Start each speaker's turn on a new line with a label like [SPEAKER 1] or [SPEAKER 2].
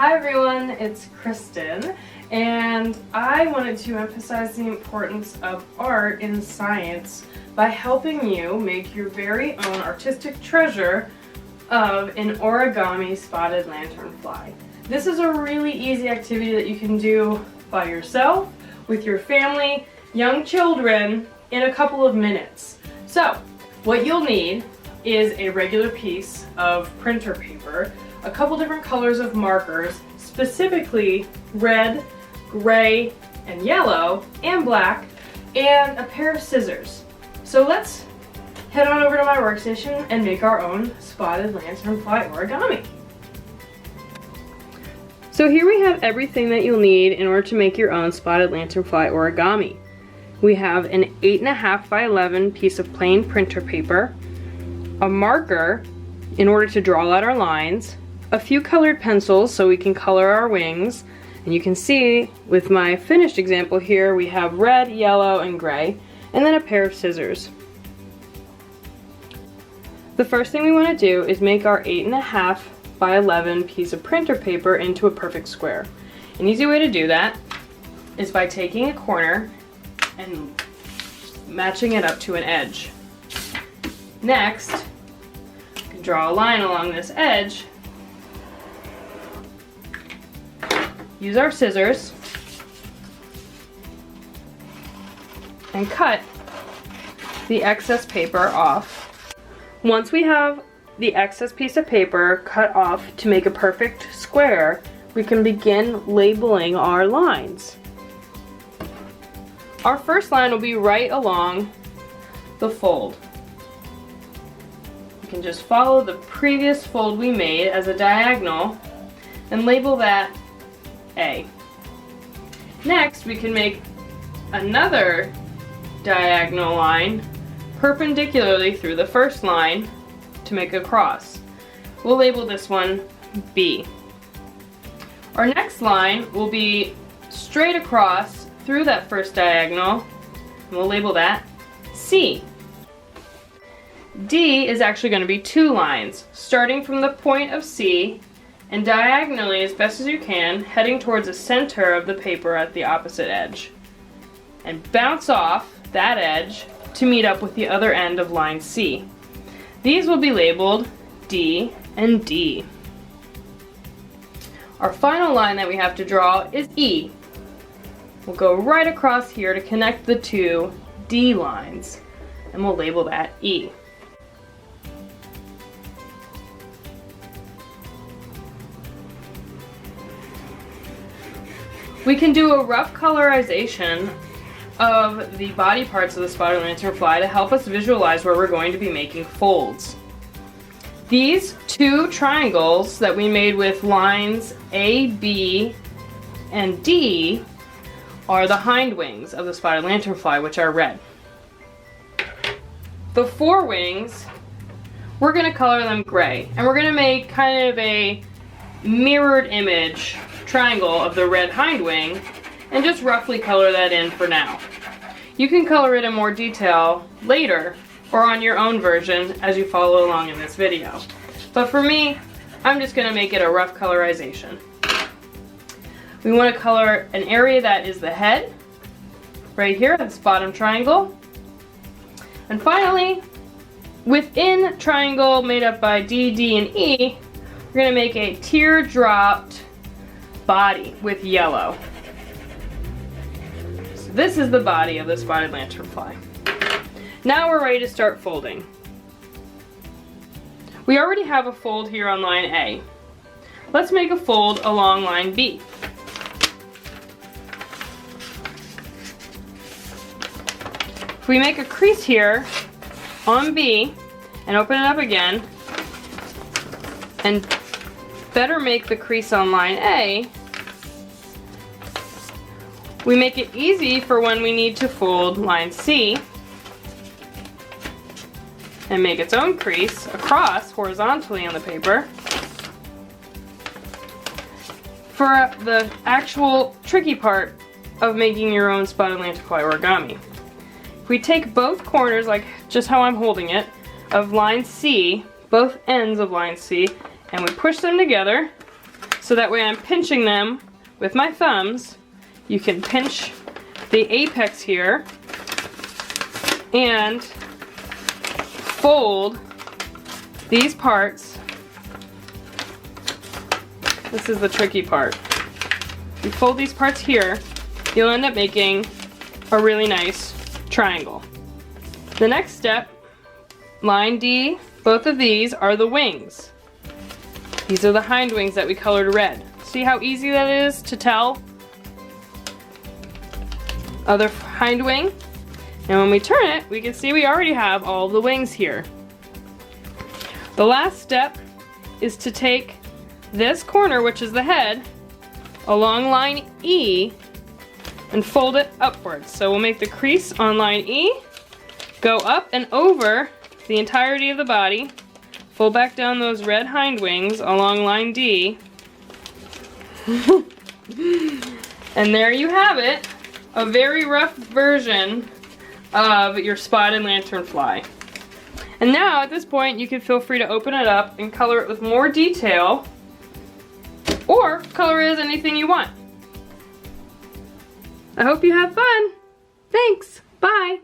[SPEAKER 1] Hi everyone, it's Kristen, and I wanted to emphasize the importance of art in science by helping you make your very own artistic treasure of an origami spotted lanternfly. This is a really easy activity that you can do by yourself, with your family, young children, in a couple of minutes. So, what you'll need is a regular piece of printer paper, a couple different colors of markers, specifically red, gray, and yellow, and black, and a pair of scissors. So let's head on over to my workstation and make our own spotted lanternfly origami. So here we have everything that you'll need in order to make your own spotted lanternfly origami. We have an 8.5 by 11 piece of plain printer paper, a marker in order to draw out our lines, a few colored pencils so we can color our wings, and you can see with my finished example here we have red, yellow, and gray, and then a pair of scissors. The first thing we want to do is make our 8.5 by 11 piece of printer paper into a perfect square. An easy way to do that is by taking a corner and matching it up to an edge. Next, you can draw a line along this edge. Use our scissors and cut the excess paper off. Once we have the excess piece of paper cut off to make a perfect square, we can begin labeling our lines. Our first line will be right along the fold. You can just follow the previous fold we made as a diagonal and label that A. Next, we can make another diagonal line perpendicularly through the first line to make a cross. We'll label this one B. Our next line will be straight across through that first diagonal, and we'll label that C. D is actually going to be two lines, starting from the point of C and diagonally as best as you can, heading towards the center of the paper at the opposite edge. And bounce off that edge to meet up with the other end of line C. These will be labeled D and D. Our final line that we have to draw is E. We'll go right across here to connect the two D lines, and we'll label that E. We can do a rough colorization of the body parts of the spotted lanternfly to help us visualize where we're going to be making folds. These two triangles that we made with lines A, B, and D are the hind wings of the spotted lanternfly, which are red. The forewings, we're going to color them gray, and we're going to make kind of a mirrored image triangle of the red hind wing and just roughly color that in for now. You can color it in more detail later or on your own version as you follow along in this video. But for me, I'm just going to make it a rough colorization. We want to color an area that is the head, right here, this bottom triangle. And finally, within triangle made up by D, D, and E, we're going to make a teardropped body with yellow. So this is the body of the spotted lanternfly. Now we're ready to start folding. We already have a fold here on line A. Let's make a fold along line B. If we make a crease here on B and open it up again, and better make the crease on line A, we make it easy for when we need to fold line C and make its own crease across horizontally on the paper. For the actual tricky part of making your own spotted lanternfly origami, if we take both corners, like just how I'm holding it, of line C, both ends of line C, and we push them together, so that way I'm pinching them with my thumbs. You can pinch the apex here and fold these parts. This is the tricky part. You fold these parts here, you'll end up making a really nice triangle. The next step, line D, both of these are the wings. These are the hind wings that we colored red. See how easy that is to tell? Other hind wing. And when we turn it, we can see we already have all the wings here. The last step is to take this corner, which is the head, along line E, and fold it upwards. So we'll make the crease on line E, go up and over the entirety of the body, fold back down those red hind wings along line D, and there you have it, a very rough version of your spotted lanternfly. And now at this point you can feel free to open it up and color it with more detail, or color it as anything you want. I hope you have fun. Thanks. Bye.